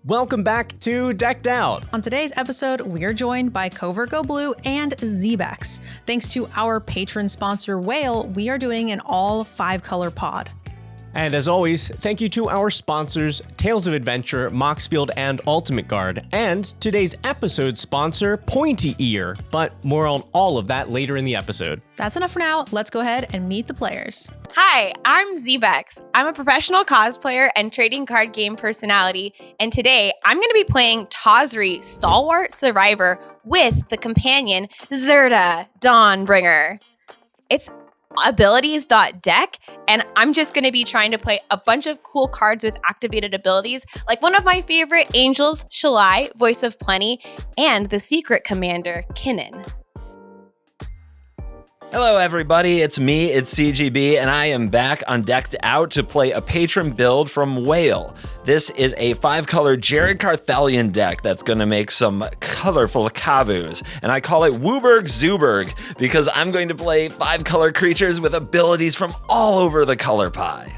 Welcome back to Decked Out. On today's episode, we're joined by CovertGoBlue and Zbexx. Thanks to our patron sponsor, Whale, we are doing an all 5-color pod. And as always, thank you to our sponsors, Tales of Adventure, Moxfield, and Ultimate Guard, and today's episode sponsor, Pointy Ear. But more on all of that later in the episode. That's enough for now. Let's go ahead and meet the players. Hi, I'm Zbexx. I'm a professional cosplayer and trading card game personality, and today I'm going to be playing Tawsry Stalwart Survivor with the companion Zerda Dawnbringer. It's abilities.deck, and I'm just going to be trying to play a bunch of cool cards with activated abilities, like one of my favorite angels, Shalai, Voice of Plenty, and the secret commander, Kinnan. Hello everybody, it's me, it's CGB, and I am back on Decked Out to play a patron build from Whale. This is a 5-color Jared Carthalion deck that's gonna make some colorful kavus, and I call it WUBRG because I'm going to play 5-color creatures with abilities from all over the color pie.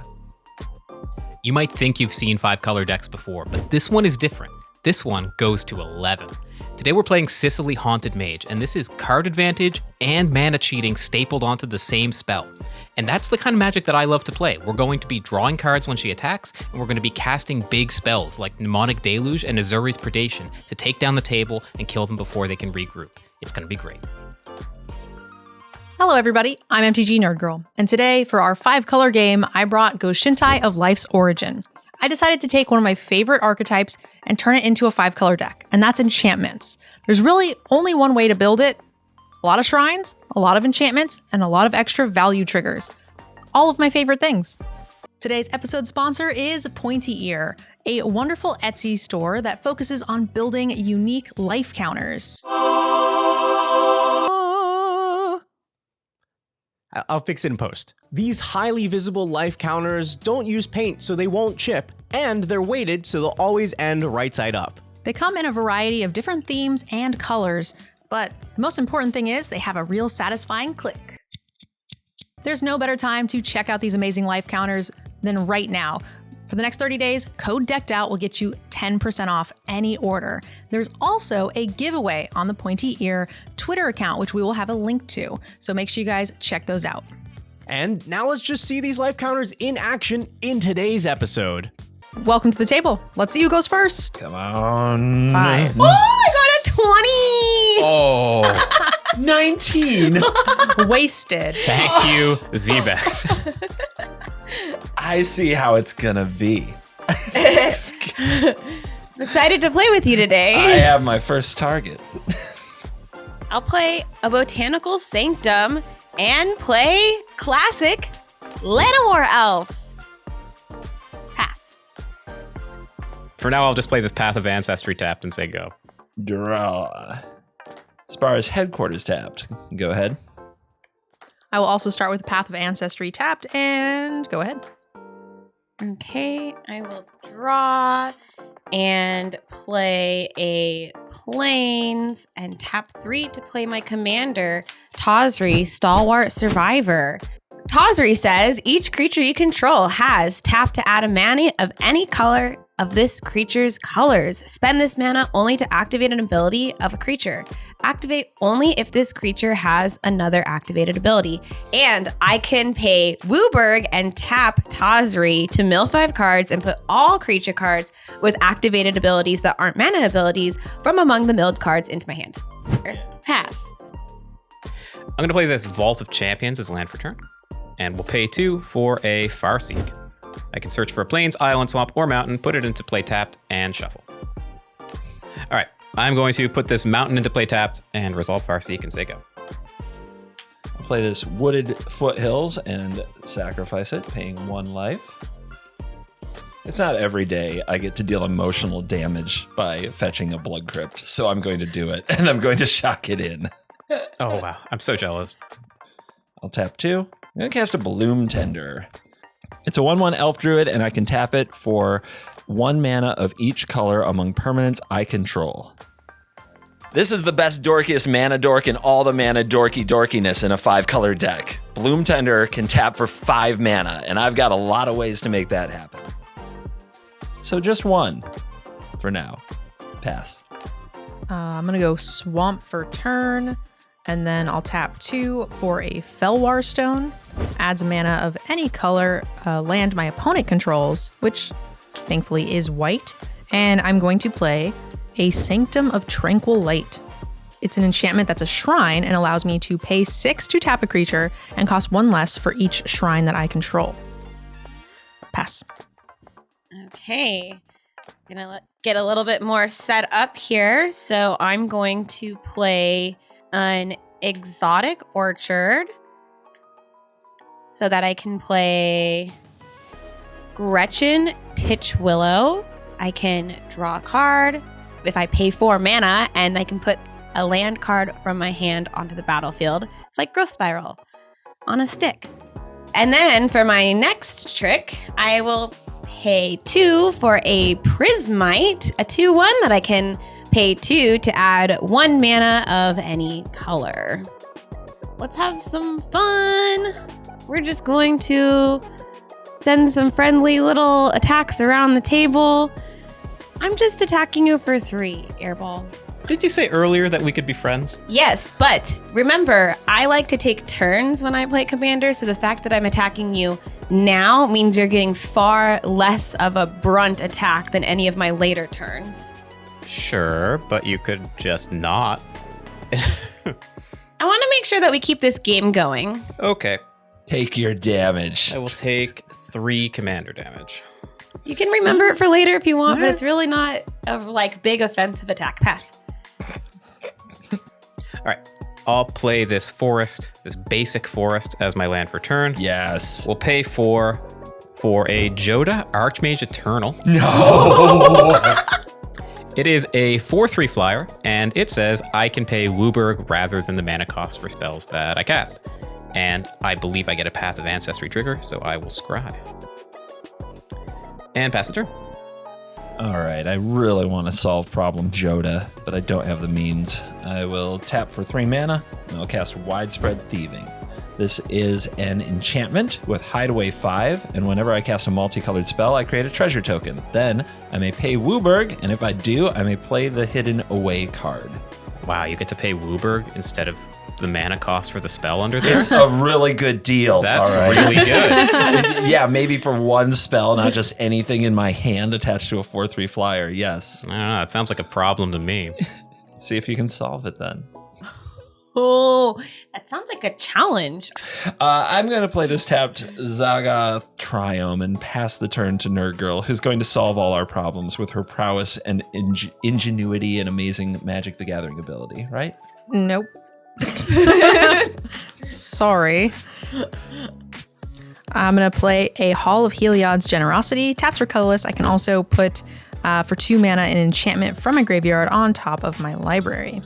You might think you've seen 5-color decks before, but this one is different. This one goes to 11. Today we're playing Sicily Haunted Mage, and this is card advantage and mana cheating stapled onto the same spell. And that's the kind of magic that I love to play. We're going to be drawing cards when she attacks, and we're going to be casting big spells like Mnemonic Deluge and Azuri's Predation to take down the table and kill them before they can regroup. It's going to be great. Hello everybody, I'm MTGNerdGirl, and today for our 5-color game, I brought Goshintai of Life's Origin. I decided to take one of my favorite archetypes and turn it into a 5-color deck, and that's enchantments. There's really only one way to build it. A lot of shrines, a lot of enchantments, and a lot of extra value triggers. All of my favorite things. Today's episode sponsor is Pointy Ear, a wonderful Etsy store that focuses on building unique life counters. I'll fix it in post. These highly visible life counters don't use paint so they won't chip, and they're weighted so they'll always end right side up. They come in a variety of different themes and colors, but the most important thing is they have a real satisfying click. There's no better time to check out these amazing life counters than right now. For the next 30 days, code Decked Out will get you 10% off any order. There's also a giveaway on the Pointy Ear Twitter account, which we will have a link to. So make sure you guys check those out. And now let's just see these life counters in action in today's episode. Welcome to the table. Let's see who goes first. Come on. 5. Oh, I got a 20! Oh, 19! Wasted. Thank you, Zbexx. I see how it's gonna be. I'm excited to play with you today. I have my first target. I'll play a Botanical Sanctum and play classic Llanowar Elves. Pass. For now, I'll just play this Path of Ancestry tapped and say go. Draw. Spar's headquarters tapped. Go ahead. I will also start with Path of Ancestry tapped and go ahead. Okay, I will draw and play a Plains and tap 3 to play my commander, Tawsry Stalwart Survivor. Tawsry says each creature you control has tap to add a mana of any color of this creature's colors. Spend this mana only to activate an ability of a creature. Activate only if this creature has another activated ability. And I can pay WUBRG and tap Tawsry to mill 5 cards and put all creature cards with activated abilities that aren't mana abilities from among the milled cards into my hand. Pass. I'm going to play this Vault of Champions as land for turn, and we'll pay 2 for a Farseek. I can search for a Plains, Island, Swamp, or Mountain, put it into play tapped, and shuffle. All right, I'm going to put this Mountain into play tapped and resolve Farseek and say go. I'll play this Wooded Foothills and sacrifice it, paying 1 life. It's not every day I get to deal emotional damage by fetching a Blood Crypt, so I'm going to do it, and I'm going to shock it in. Oh, wow. I'm so jealous. I'll tap 2. I'm going to cast a Bloom Tender. It's a 1/1 Elf Druid, and I can tap it for 1 mana of each color among permanents I control. This is the best dorkiest mana dork in all the mana dorkiness in a 5-color deck. Bloom Tender can tap for 5 mana, and I've got a lot of ways to make that happen. So just 1 for now. Pass. I'm going to go Swamp for turn, and then I'll tap 2 for a Felwar Stone. Adds mana of any color, land my opponent controls, which thankfully is white. And I'm going to play a Sanctum of Tranquil Light. It's an enchantment that's a shrine and allows me to pay 6 to tap a creature and cost 1 less for each shrine that I control. Pass. Okay. Gonna get a little bit more set up here. So I'm going to play an Exotic Orchard so that I can play Gretchen Titchwillow. I can draw a card if I pay 4 mana, and I can put a land card from my hand onto the battlefield. It's like Growth Spiral on a stick. And then for my next trick, I will pay 2 for a Prismite, a 2/1 that I can pay 2 to add 1 mana of any color. Let's have some fun. We're just going to send some friendly little attacks around the table. I'm just attacking you for 3, Airball. Did you say earlier that we could be friends? Yes, but remember, I like to take turns when I play Commander, so the fact that I'm attacking you now means you're getting far less of a brunt attack than any of my later turns. Sure, but you could just not. I want to make sure that we keep this game going. Okay. Take your damage. I will take 3 commander damage. You can remember it for later if you want, but it's really not a big offensive attack. Pass. All right. I'll play this forest, this basic forest, as my land for turn. Yes. We'll pay for a Joda Archmage Eternal. No. It is a 4/3 flyer, and it says I can pay WUBRG rather than the mana cost for spells that I cast. And I believe I get a Path of Ancestry trigger, so I will scry. And pass the turn. All right, I really want to solve problem Joda, but I don't have the means. I will tap for 3 mana, and I'll cast Widespread Thieving. This is an enchantment with Hideaway 5, and whenever I cast a multicolored spell, I create a treasure token. Then I may pay WUBRG, and if I do, I may play the Hidden Away card. Wow, you get to pay WUBRG instead of the mana cost for the spell under there? It's a really good deal. That's all right. really good. Yeah, maybe for 1 spell, not just anything in my hand attached to a 4/3 flyer. Yes. I don't know. It sounds like a problem to me. See if you can solve it then. Oh, that sounds like a challenge. I'm going to play this tapped Zagath Triome and pass the turn to NerdGirl, who's going to solve all our problems with her prowess and ingenuity and amazing Magic the Gathering ability, right? Nope. Sorry. I'm going to play a Hall of Heliod's Generosity. Taps for colorless. I can also put, for 2 mana, an enchantment from my graveyard on top of my library.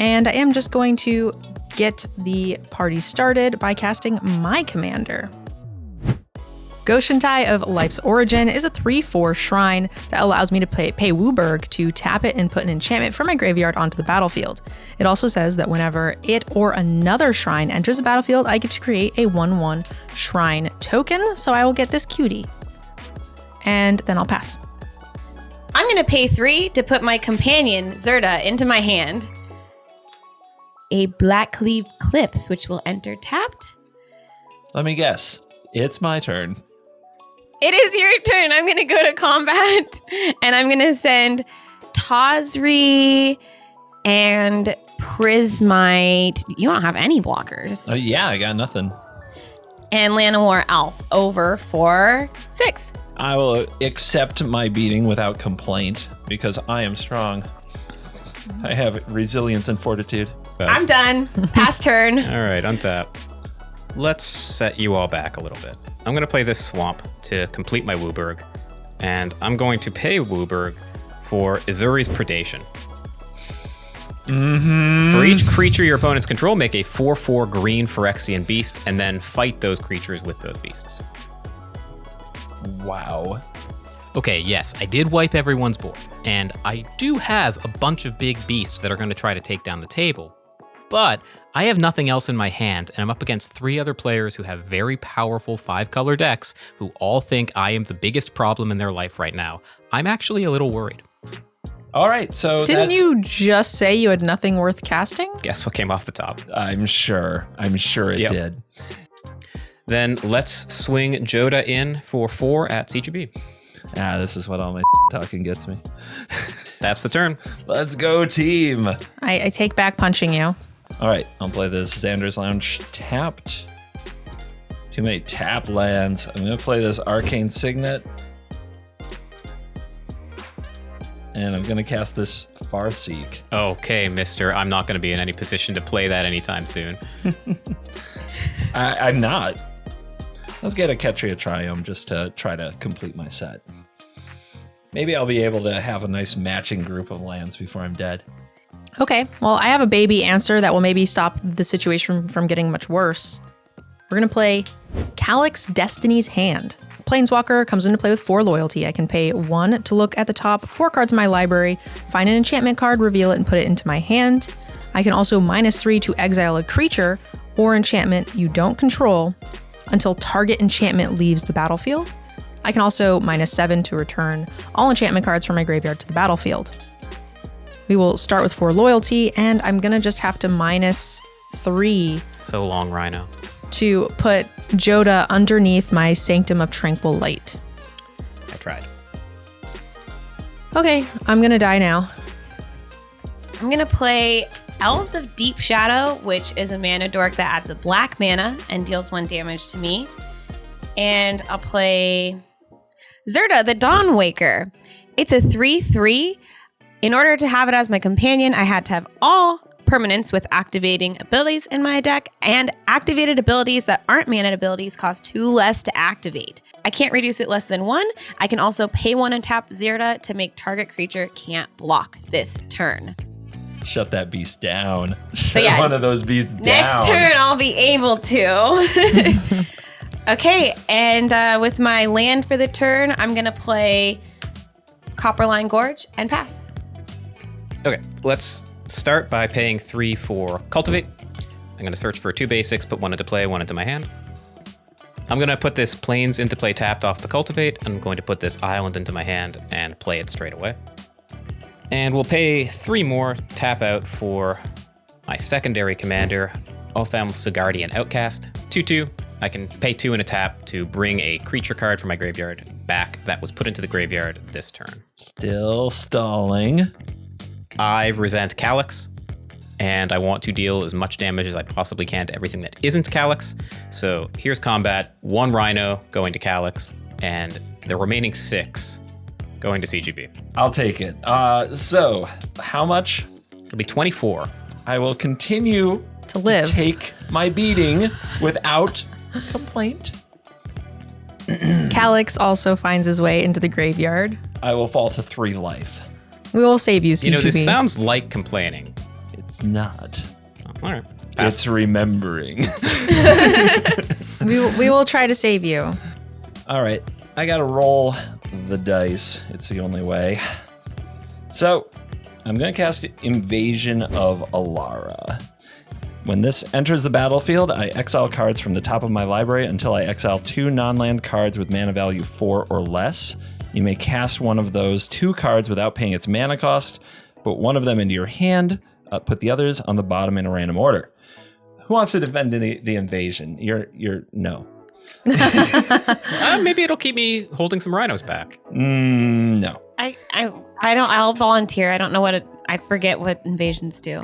And I am just going to get the party started by casting my commander. Goshentai of Life's Origin is a 3/4 shrine that allows me to pay WUBRG to tap it and put an enchantment from my graveyard onto the battlefield. It also says that whenever it or another shrine enters the battlefield, I get to create a 1/1 shrine token, so I will get this cutie. And then I'll pass. I'm going to pay 3 to put my companion, Zerda, into my hand. A Blackcleave Clips, which will enter tapped. Let me guess. It's my turn. It is your turn. I'm going to go to combat, and I'm going to send Tawsri and Prismite. You don't have any blockers. Yeah, I got nothing. And Llanowar Elf over for 6. I will accept my beating without complaint because I am strong. I have resilience and fortitude. I'm done. Pass turn. All right, untap. Let's set you all back a little bit. I'm going to play this Swamp to complete my WUBRG, and I'm going to pay WUBRG for Izuri's Predation. For each creature your opponents control, make a 4/4 green Phyrexian beast, and then fight those creatures with those beasts. Wow. Okay, yes, I did wipe everyone's board, and I do have a bunch of big beasts that are going to try to take down the table, but I have nothing else in my hand, and I'm up against 3 other players who have very powerful 5-color decks who all think I am the biggest problem in their life right now. I'm actually a little worried. All right, so Didn't you just say you had nothing worth casting? Guess what came off the top? I'm sure it Yep. did. Then let's swing Joda in for 4 at CGB. This is what all my talking gets me. That's the turn. Let's go, team. I take back punching you. All right, I'll play this Xander's Lounge tapped. Too many tap lands. I'm gonna play this Arcane Signet. And I'm gonna cast this Farseek. Okay, mister. I'm not going to be in any position to play that anytime soon. I'm not. Let's get a Ketria Triumph just to try to complete my set. Maybe I'll be able to have a nice matching group of lands before I'm dead. Okay, well, I have a baby answer that will maybe stop the situation from getting much worse. We're going to play Calyx Destiny's Hand. Planeswalker comes into play with 4 loyalty. I can pay 1 to look at the top 4 cards in my library, find an enchantment card, reveal it, and put it into my hand. I can also -3 to exile a creature or enchantment you don't control until target enchantment leaves the battlefield. I can also -7 to return all enchantment cards from my graveyard to the battlefield. We will start with 4 loyalty, and I'm gonna just have to -3 So long, Rhino. to put Joda underneath my Sanctum of Tranquil Light. I tried. Okay, I'm gonna die now. I'm going to play Elves of Deep Shadow, which is a mana dork that adds a black mana and deals 1 damage to me. And I'll play Zirda, the Dawnwaker. It's a 3/3. In order to have it as my companion, I had to have all permanents with activating abilities in my deck, and activated abilities that aren't mana abilities cost 2 less to activate. I can't reduce it less than 1. I can also pay 1 and tap Zirda to make target creature can't block this turn. Shut that beast down. So Shut yeah, one of those beasts down. Next turn, I'll be able to. Okay, and with my land for the turn, I'm going to play Copperline Gorge and pass. Okay, let's start by paying 3 for Cultivate. I'm going to search for 2 basics, put 1 into play, 1 into my hand. I'm going to put this Plains into play tapped off the Cultivate. I'm going to put this Island into my hand and play it straight away. And we'll pay 3 more tap out for my secondary commander, Otham Sigardian Outcast. 2/2. I can pay 2 and a tap to bring a creature card from my graveyard back that was put into the graveyard this turn. Still stalling. I resent Calyx, and I want to deal as much damage as I possibly can to everything that isn't Calyx. So here's combat. 1 Rhino going to Calyx, and the remaining 6 going to CGB. I'll take it. So how much? It'll be 24. I will continue To live. take my beating without complaint. Calyx also finds his way into the graveyard. I will fall to 3 life. We will save you, CGB. You know, this sounds like complaining. It's not. Oh, all right. It's remembering. we will try to save you. All right, I gotta roll the dice. It's the only way. So, I'm gonna cast Invasion of Alara. When this enters the battlefield, I exile cards from the top of my library until I exile 2 non-land cards with mana value 4 or less. You may cast one of those 2 cards without paying its mana cost, put one of them into your hand, put the others on the bottom in a random order. Who wants to defend the invasion? You're no. Maybe it'll keep me holding some rhinos back. No. I don't. I'll volunteer. I don't know I forget what invasions do.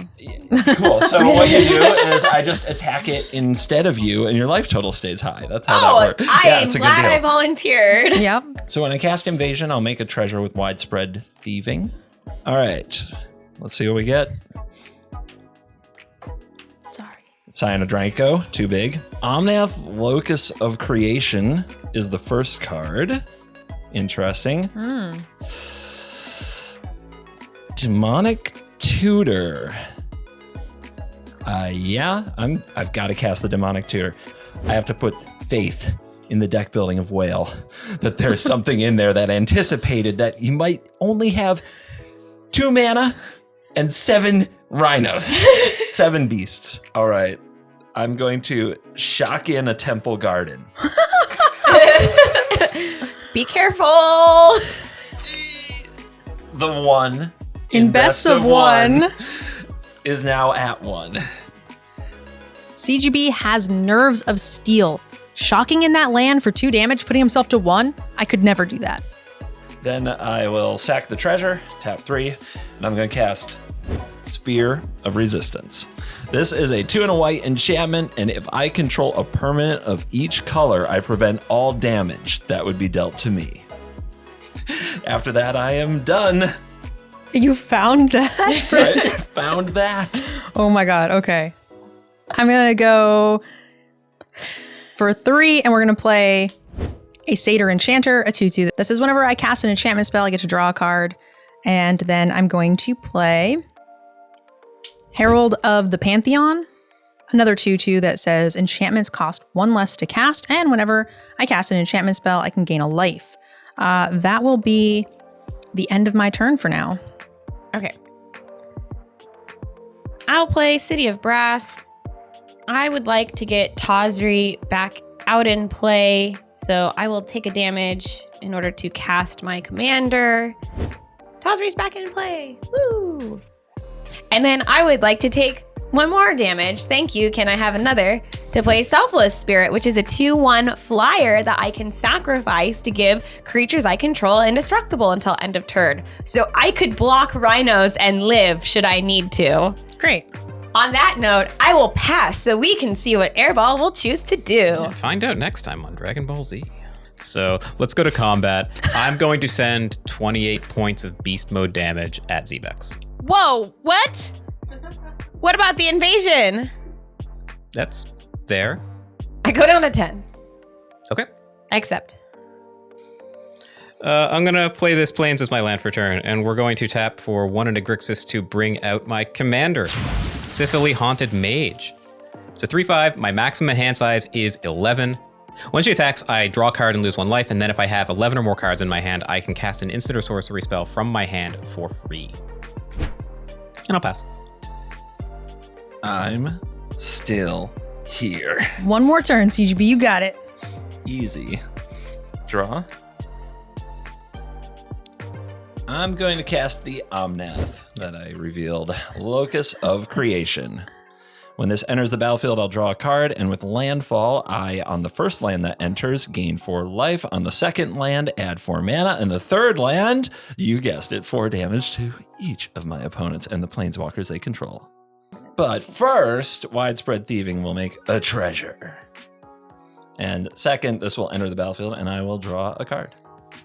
Cool. So what you do is I just attack it instead of you, and your life total stays high. That's how that works. I'm glad I volunteered. Yep. So when I cast Invasion, I'll make a treasure with widespread thieving. All right. Let's see what we get. Sorry. Cyanodranko, too big. Omnath, Locus of Creation is the first card. Interesting. Demonic Tutor. Yeah, I've got to cast the Demonic Tutor. I have to put faith in the deck building of Whale that there's something in there that anticipated that you might only have 2 mana and 7 rhinos, 7 beasts. All right, I'm going to shock in a Temple Garden. Be careful. The 1 in best of one is now at 1. CGB has Nerves of Steel. Shocking in that land for 2 damage, putting himself to 1? I could never do that. Then I will sack the treasure, tap 3, and I'm going to cast Spear of Resistance. This is a 2 and a white enchantment, and if I control a permanent of each color, I prevent all damage that would be dealt to me. After that, I am done. You found that? I found that. Oh my god, okay. I'm gonna go for 3, and we're gonna play a Satyr Enchanter, a 2/2. This is whenever I cast an enchantment spell, I get to draw a card. And then I'm going to play Herald of the Pantheon, another 2/2 that says enchantments cost 1 less to cast, and whenever I cast an enchantment spell, I can gain a life. That will be the end of my turn for now. Okay. I'll play City of Brass. I would like to get Tawsri back out in play, so I will take a damage in order to cast my commander. Tawsri's back in play. Woo! And then I would like to take 1 more damage. Thank you. Can I have another? To play Selfless Spirit, which is a 2/1 flyer that I can sacrifice to give creatures I control indestructible until end of turn. So I could block rhinos and live should I need to. Great. On that note, I will pass so we can see what Airball will choose to do. Yeah, find out next time on Dragon Ball Z. So let's go to combat. I'm going to send 28 points of beast mode damage at Zbexx. Whoa, what? What about the invasion? That's there. I go down to 10. Okay. I accept. I'm going to play this Plains as my land for turn, and we're going to tap for 1 into Grixis to bring out my commander, Sicily Haunted Mage. It's a 3/5. My maximum hand size is 11. When she attacks, I draw a card and lose 1 life, and then if I have 11 or more cards in my hand, I can cast an instant or sorcery spell from my hand for free. And I'll pass. I'm still here. 1 more turn, CGB, you got it. Easy. Draw. I'm going to cast the Omnath that I revealed, Locus of Creation. When this enters the battlefield, I'll draw a card, and with landfall, I, on the first land that enters, gain 4 life. On the second land, add 4 mana. And the third land, you guessed it, 4 damage to each of my opponents and the planeswalkers they control. But first, Widespread Thieving will make a treasure. And second, this will enter the battlefield, and I will draw a card.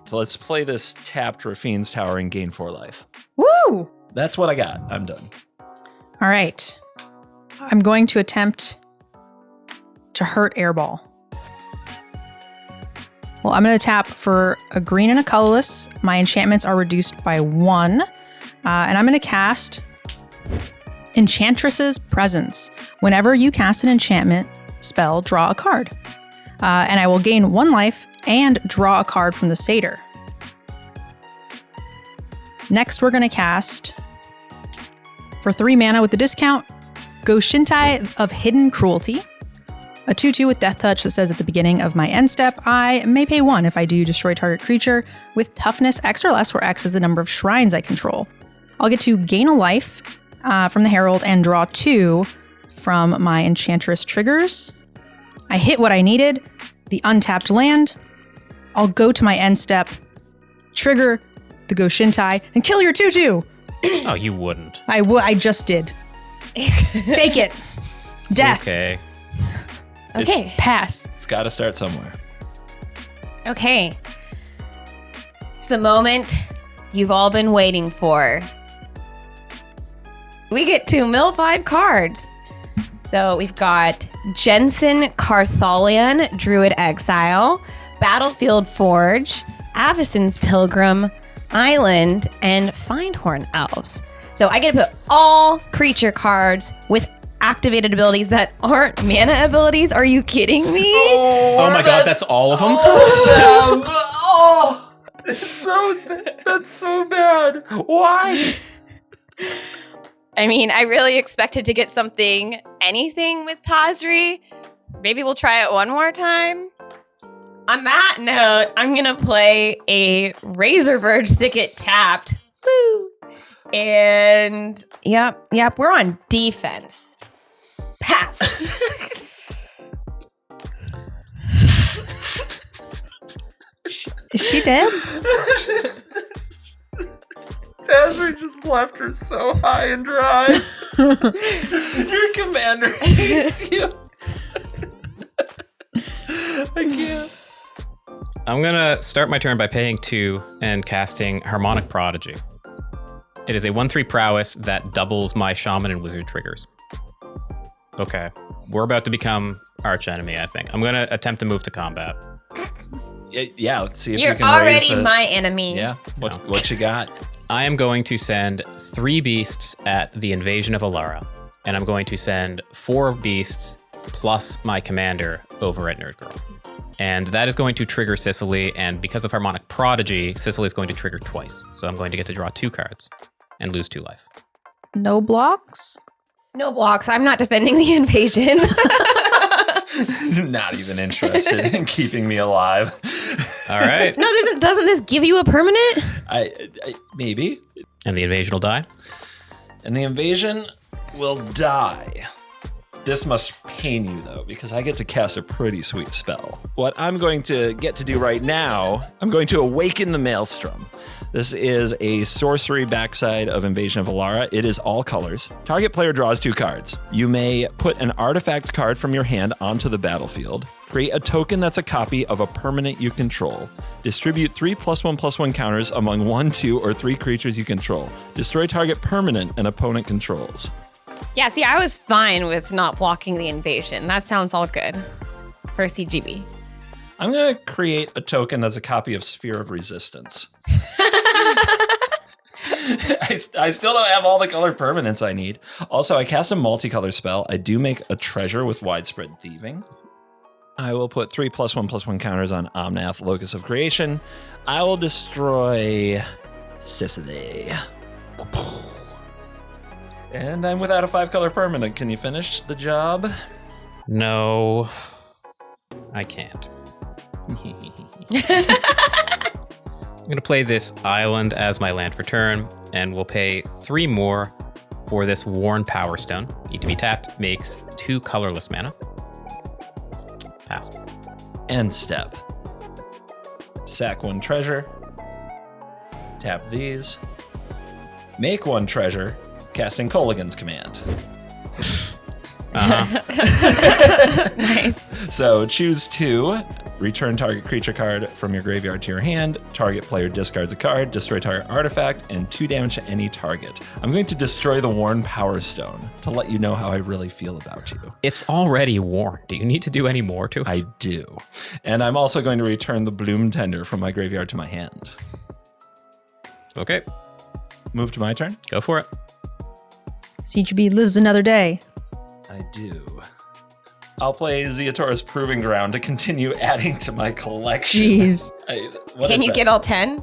So let's play this tapped Rafine's Tower and gain 4 life. Woo! That's what I got. I'm done. All right. I'm going to attempt to hurt Airball. Well, I'm going to tap for a green and a colorless. My enchantments are reduced by 1. And I'm going to cast Enchantress's Presence. Whenever you cast an enchantment spell, draw a card. And I will gain 1 life and draw a card from the Satyr. Next, we're going to cast, for 3 mana with the discount, Goshintai of Hidden Cruelty. A 2/2 with Death Touch that says at the beginning of my end step, I may pay 1 if I do destroy target creature with toughness X or less, where X is the number of shrines I control. I'll get to gain a life from the Herald and draw 2 from my Enchantress triggers. I hit what I needed, the untapped land. I'll go to my end step, trigger the Goshintai, and kill your 2/2. Oh, you wouldn't. I just did. Take it. Death. Okay. Okay. Pass. It's got to start somewhere. Okay. It's the moment you've all been waiting for. We get to mill 5 cards. So we've got Jensen Carthalion, Druid Exile, Battlefield Forge, Avacyn's Pilgrim, Island, and Findhorn Elves. So I get to put all creature cards with activated abilities that aren't mana abilities. Are you kidding me? Oh my god, that's all of them? That's so bad. Why? I mean, I really expected to get anything with Tawsri. Maybe we'll try it one more time. On that note, I'm going to play a Razorverge Thicket tapped. Woo! And yep, we're on defense. Pass. Is she dead? Tazri just left her so high and dry. Your commander hates you. I can't. I'm gonna start my turn by paying 2 and casting Harmonic Prodigy. It is a 1/3 prowess that doubles my shaman and wizard triggers. Okay, we're about to become arch enemy, I think. I'm gonna attempt to move to combat. Yeah, let's see if You're you can raise already my enemy. Yeah, what you got? I am going to send 3 beasts at the invasion of Alara, and I'm going to send 4 beasts plus my commander over at NerdGirl. And that is going to trigger Sicily, and because of Harmonic Prodigy, Sicily is going to trigger twice. So I'm going to get to draw 2 cards and lose 2 life. No blocks? No blocks. I'm not defending the invasion. Not even interested in keeping me alive. All right. No, doesn't this give you a permanent? I maybe. And the invasion will die? And the invasion will die. This must pain you, though, because I get to cast a pretty sweet spell. What I'm going to get to do right now, I'm going to awaken the Maelstrom. This is a sorcery backside of Invasion of Alara. It is all colors. Target player draws 2 cards. You may put an artifact card from your hand onto the battlefield. Create a token that's a copy of a permanent you control. Distribute 3 +1/+1 counters among 1, 2, or 3 creatures you control. Destroy target permanent an opponent controls. Yeah, see, I was fine with not blocking the invasion. That sounds all good for CGB. I'm going to create a token that's a copy of Sphere of Resistance. I still don't have all the color permanents I need. Also, I cast a multicolor spell. I do make a treasure with Widespread Thieving. I will put 3 +1/+1 counters on Omnath, Locus of Creation. I will destroy Sicily. And I'm without a 5-color permanent. Can you finish the job? No, I can't. I'm going to play this island as my land for turn, and we'll pay 3 more for this Worn Power Stone. Need to be tapped, makes 2 colorless mana. Pass. End step. Sack 1 treasure. Tap these. Make 1 treasure, casting Kolaghan's command. Nice. So choose 2. Return target creature card from your graveyard to your hand. Target player discards a card. Destroy target artifact, and 2 damage to any target. I'm going to destroy the Worn Power Stone to let you know how I really feel about you. It's already worn. Do you need to do any more to it? I do. And I'm also going to return the Bloom Tender from my graveyard to my hand. Okay, Move to my turn? go for it. CGB lives another day. I do. I'll play Zeotora's Proving Ground to continue adding to my collection. Jeez. Can you get all 10?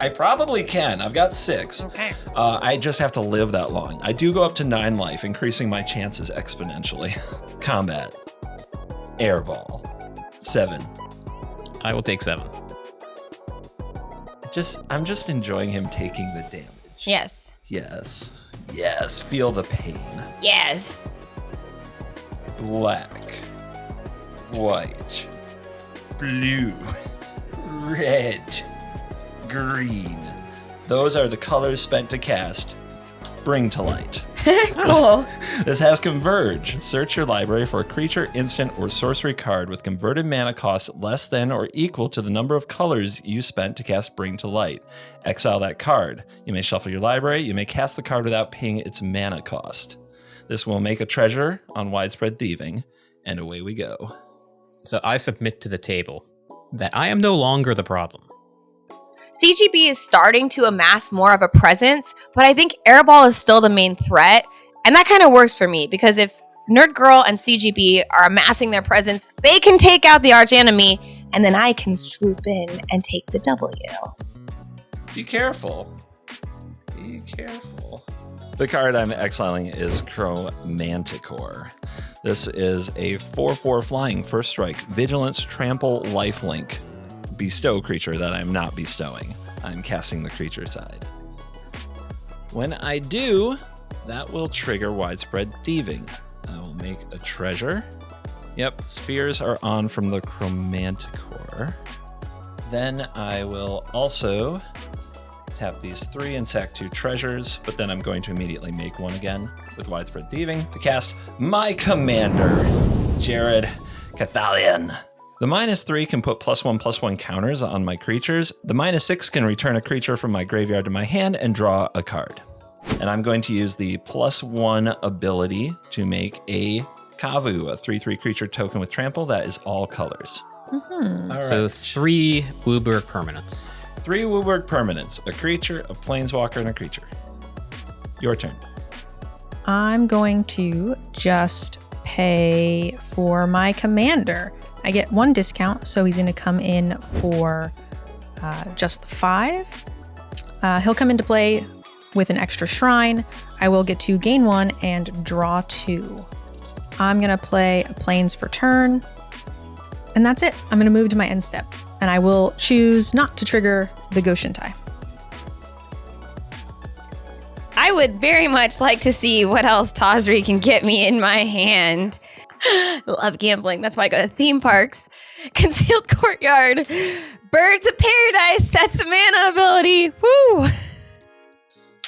I probably can. I've got 6. Okay. I just have to live that long. I do go up to 9 life, increasing my chances exponentially. Combat. Airball. 7. I will take 7. I'm just enjoying him taking the damage. Yes. Yes. Feel the pain. Yes. Black, white, blue, red, green. Those are the colors spent to cast Bring to Light. Cool. This has Converge. Search your library for a creature, instant, or sorcery card with converted mana cost less than or equal to the number of colors you spent to cast Bring to Light. Exile that card. You may shuffle your library. You may cast the card without paying its mana cost. This will make a treasure on Widespread Thieving, and away we go. So I submit to the table that I am no longer the problem. CGB is starting to amass more of a presence, but I think Airball is still the main threat. And that kind of works for me, because if NerdGirl and CGB are amassing their presence, they can take out the arch enemy, and then I can swoop in and take the W. Be careful. Be careful. The card I'm exiling is Chromanticore. This is a 4/4 flying first strike, vigilance, trample, lifelink. Bestow creature that I'm not bestowing. I'm casting the creature side. When I do, that will trigger widespread thieving. I will make a treasure. Yep, spheres are on from the Chromanticore. Then I will also tap these 3 and sack 2 treasures, but then I'm going to immediately make one again with widespread thieving to cast my commander, Jared Cathalion. The -3 can put +1/+1 counters on my creatures. The -6 can return a creature from my graveyard to my hand and draw a card. And I'm going to use the +1 ability to make a Kavu, a 3/3 creature token with trample that is all colors. All right. So 3 WUBRG permanents. 3 WUBRG permanents, a creature, a planeswalker, and a creature. Your turn. I'm going to just pay for my commander. I get 1 discount, so he's going to come in for just the 5. He'll come into play with an extra shrine. I will get to gain 1 and draw 2. I'm going to play a Plains for turn, and that's it. I'm going to move to my end step, and I will choose not to trigger the Goshintai. I would very much like to see what else Tazri can get me in my hand. Love gambling. That's why I go to theme parks. Concealed Courtyard. Birds of Paradise. Sets mana ability. Woo!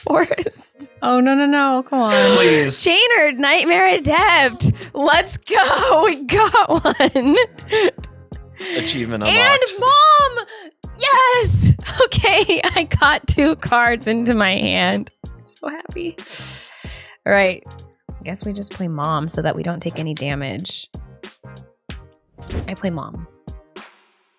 Forest. Oh, no. Come on. Please. Chainerd. Nightmare Adept. Let's go. We got one. Achievement unlocked. And Mom! Yes! Okay, I got 2 cards into my hand. I'm so happy. All right. I guess we just play Mom so that we don't take any damage. I play Mom.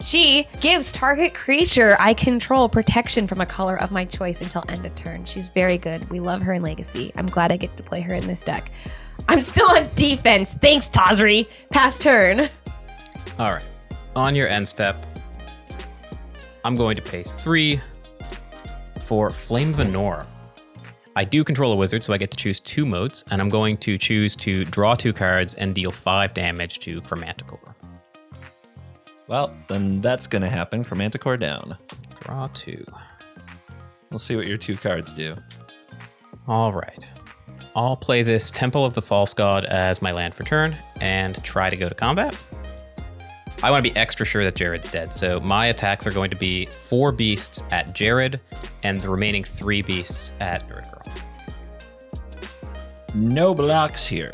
She gives target creature I control protection from a color of my choice until end of turn. She's very good. We love her in Legacy. I'm glad I get to play her in this deck. I'm still on defense. Thanks, Tazri. Pass turn. All right. On your end step, I'm going to pay 3 for Flame Venor. I do control a wizard, so I get to choose 2 modes, and I'm going to choose to draw 2 cards and deal 5 damage to Chromanticore. Well, then that's going to happen. Chromanticore down. Draw 2. We'll see what your 2 cards do. All right. I'll play this Temple of the False God as my land for turn and try to go to combat. I want to be extra sure that Jared's dead, so my attacks are going to be 4 beasts at Jared and the remaining 3 beasts at NerdGirl. No blocks here.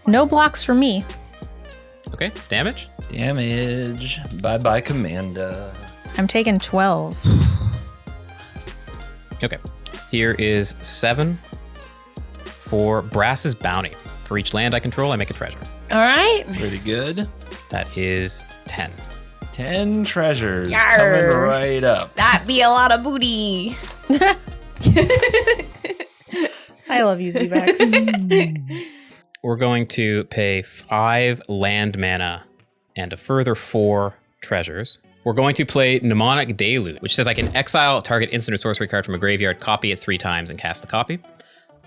No blocks for me. Okay, damage. Damage. Bye-bye, Commander. I'm taking 12. Okay, here is 7 for Brass's Bounty. For each land I control, I make a treasure. All right. Pretty good. That is 10. 10 treasures Yarr. coming right up. That'd be a lot of booty. I love you, Zbexx. We're going to pay 5 land mana and a further 4 treasures. We're going to play Mnemonic Deluge, which says I can exile target instant or sorcery card from a graveyard, copy it 3 times, and cast the copy.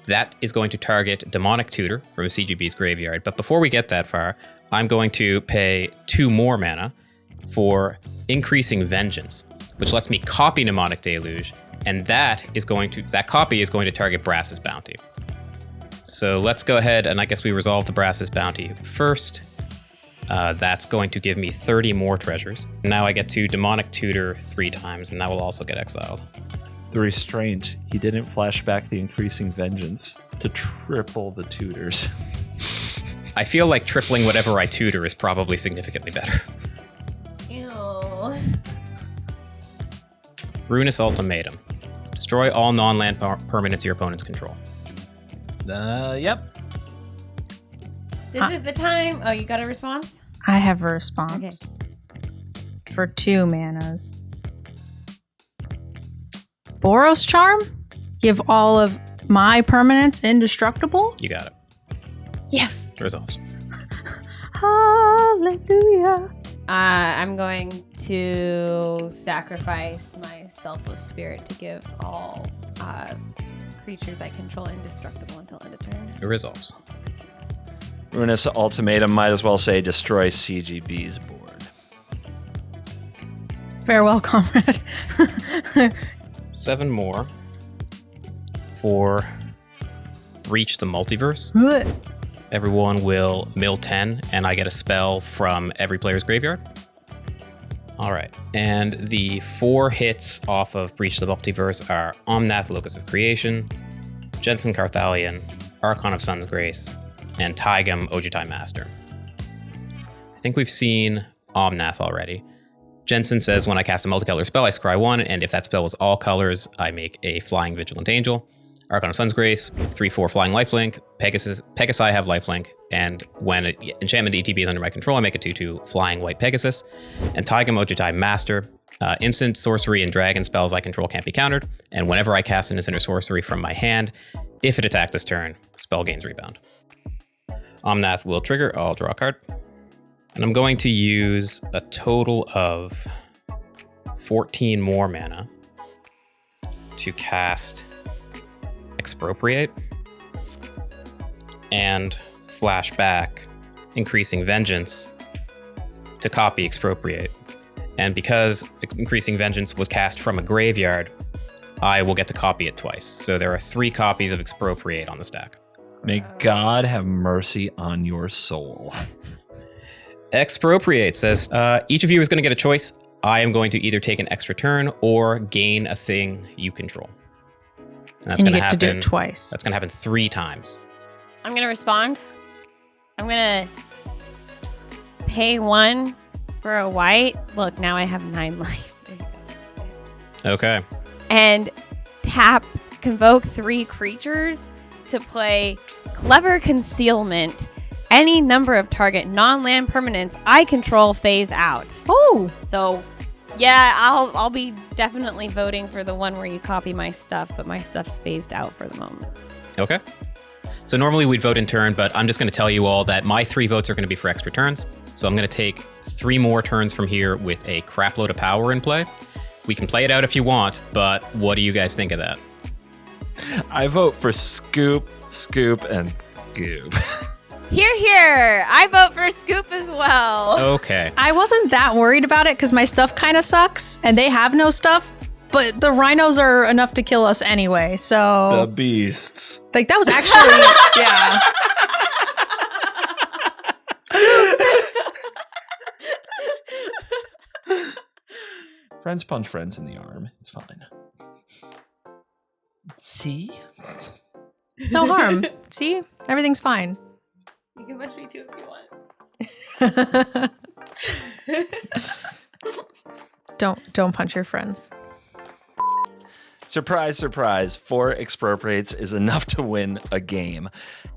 That is going to target Demonic Tutor from a CGB's graveyard. But before we get that far, I'm going to pay 2 more mana for Increasing Vengeance, which lets me copy Mnemonic Deluge, and that copy is going to target Brass's Bounty. So let's go ahead and I guess we resolve the Brass's Bounty first. That's going to give me 30 more treasures. Now I get to Demonic Tutor 3 times, and that will also get exiled. The restraint. He didn't flash back the Increasing Vengeance to triple the tutors. I feel like tripling whatever I tutor is probably significantly better. Ew. Ruinous Ultimatum. Destroy all non-land permanents your opponents control. Yep. This is the time. Oh, you got a response? I have a response. For 2 manas. Boros Charm? Give all of my permanents indestructible? You got it. Yes. Resolves. Hallelujah. I'm going to sacrifice my selfless spirit to give all creatures I control indestructible until end of turn. It resolves. Ruinous Ultimatum might as well say destroy CGB's board. Farewell, comrade. 7 more for Breach the Multiverse. Everyone will mill 10, and I get a spell from every player's graveyard. All right, and the 4 hits off of Breach the Multiverse are Omnath, Locus of Creation, Jensen Carthalion, Archon of Sun's Grace, and Taigam, Ojutai Master. I think we've seen Omnath already. Jensen says when I cast a multicolor spell, I scry 1, and if that spell was all colors, I make a Flying Vigilant Angel. Archon of Sun's Grace, 3/4 Flying Lifelink. Pegasi have Lifelink, and when an enchantment ETB is under my control, I make a 2/2 Flying White Pegasus. And Taigam Ojutai Master, instant sorcery and dragon spells I control can't be countered, and whenever I cast an instant or sorcery from my hand, if it attacked this turn, spell gains rebound. Omnath will trigger, I'll draw a card. And I'm going to use a total of 14 more mana to cast Expropriate and Flashback, increasing Vengeance to copy Expropriate. And because increasing Vengeance was cast from a graveyard, I will get to copy it twice. So there are 3 copies of Expropriate on the stack. May God have mercy on your soul. Expropriate says, each of you is going to get a choice. I am going to either take an extra turn or gain a thing you control. And you get to do it twice. That's going to happen 3 times. I'm going to respond. I'm going to pay 1 for a white. Look, now I have 9 life. Okay. And convoke 3 creatures to play Clever Concealment. Any number of target non-land permanents I control phase out. Oh. So, yeah, I'll be definitely voting for the one where you copy my stuff, but my stuff's phased out for the moment. Okay. So normally we'd vote in turn, but I'm just going to tell you all that my 3 votes are going to be for extra turns. So I'm going to take 3 more turns from here with a crapload of power in play. We can play it out if you want, but what do you guys think of that? I vote for Scoop, Scoop, and Scoop. Hear, hear. I vote for Scoop as well. Okay. I wasn't that worried about it because my stuff kind of sucks and they have no stuff, but the rhinos are enough to kill us anyway, so... The beasts. Like, that was actually... yeah. Friends punch friends in the arm. It's fine. See? No harm. See? Everything's fine. You can punch me too if you want. Don't punch your friends. Surprise, surprise, 4 Expropriates is enough to win a game.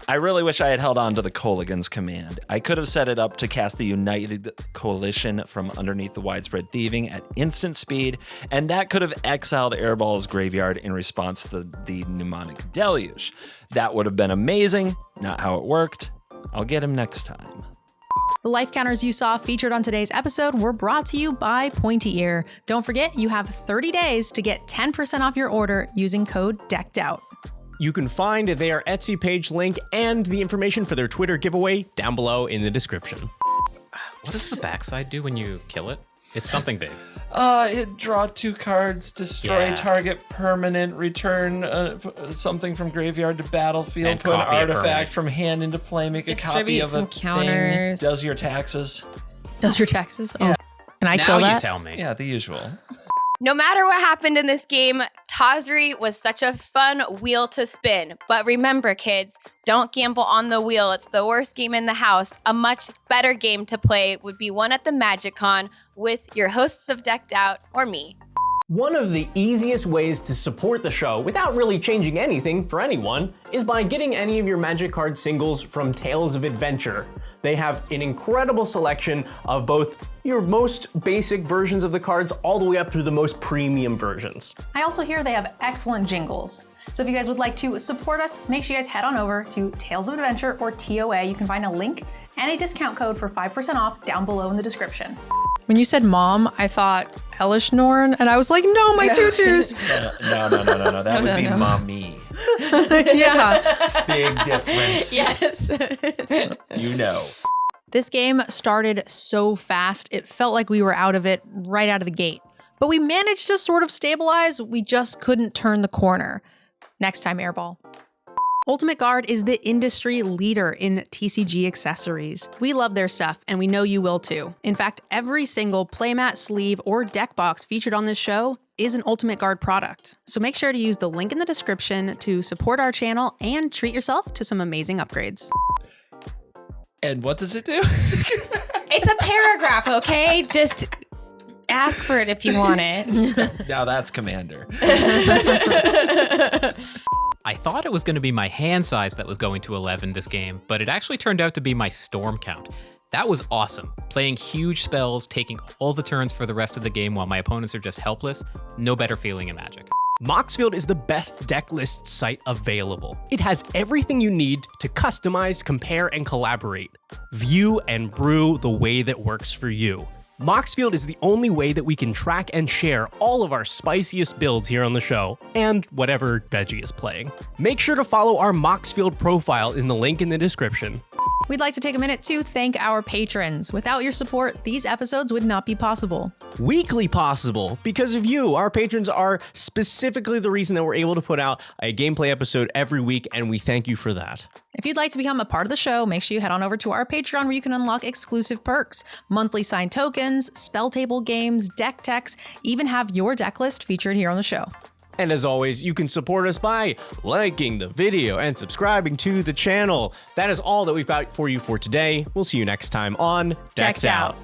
I really wish I had held on to the Colligan's command. I could have set it up to cast the United Coalition from underneath the Widespread Thieving at instant speed, and that could have exiled Airball's graveyard in response to the Mnemonic Deluge. That would have been amazing, not how it worked. I'll get him next time. The life counters you saw featured on today's episode were brought to you by Pointy Ear. Don't forget, you have 30 days to get 10% off your order using code DECKEDOUT. You can find their Etsy page link and the information for their Twitter giveaway down below in the description. What does the backside do when you kill it? It's something big. Draw 2 cards, destroy target permanent, return something from graveyard to battlefield, And put an copy a artifact permanent. from hand into play, make a copy Distribute of a some counters. thing, does your taxes. Does your taxes? Yeah. Oh, can I now kill that? you tell me. Yeah, the usual. No matter what happened in this game, Tazri was such a fun wheel to spin. But remember, kids, don't gamble on the wheel. It's the worst game in the house. A much better game to play would be one at the Magic Con with your hosts of Decked Out or me. One of the easiest ways to support the show without really changing anything for anyone is by getting any of your Magic card singles from Tales of Adventure. They have an incredible selection of both your most basic versions of the cards all the way up to the most premium versions. I also hear they have excellent jingles. So if you guys would like to support us, make sure you guys head on over to Tales of Adventure or TOA. You can find a link and a discount code for 5% off down below in the description. When you said mom, I thought Elish Norn, and I was like, no, my tutus. No. That would be mommy. Yeah. Big difference. Yes. You know. This game started so fast, it felt like we were out of it right out of the gate. But we managed to sort of stabilize, we just couldn't turn the corner. next time, Airball. Ultimate Guard is the industry leader in TCG accessories. We love their stuff, and we know you will too. In fact, every single playmat, sleeve, or deck box featured on this show is an Ultimate Guard product. So make sure to use the link in the description to support our channel and treat yourself to some amazing upgrades. And what does it do? It's a paragraph, okay? Just ask for it if you want it. Now that's Commander. I thought it was going to be my hand size that was going to 11 this game, but it actually turned out to be my storm count. That was awesome. Playing huge spells, taking all the turns for the rest of the game while my opponents are just helpless. No better feeling in Magic. Moxfield is the best deck list site available. It has everything you need to customize, compare, and collaborate. View and brew the way that works for you. Moxfield is the only way that we can track and share all of our spiciest builds here on the show, and whatever Veggie is playing. Make sure to follow our Moxfield profile in the link in the description. We'd like to take a minute to thank our patrons. Without your support, these episodes would not be possible. Weekly possible because of you. Our patrons are specifically the reason that we're able to put out a gameplay episode every week, and we thank you for that. If you'd like to become a part of the show, make sure you head on over to our Patreon where you can unlock exclusive perks, monthly signed tokens, spell table games, deck techs, even have your deck list featured here on the show. And as always, you can support us by liking the video and subscribing to the channel. That is all that we've got for you for today. We'll see you next time on Decked Out.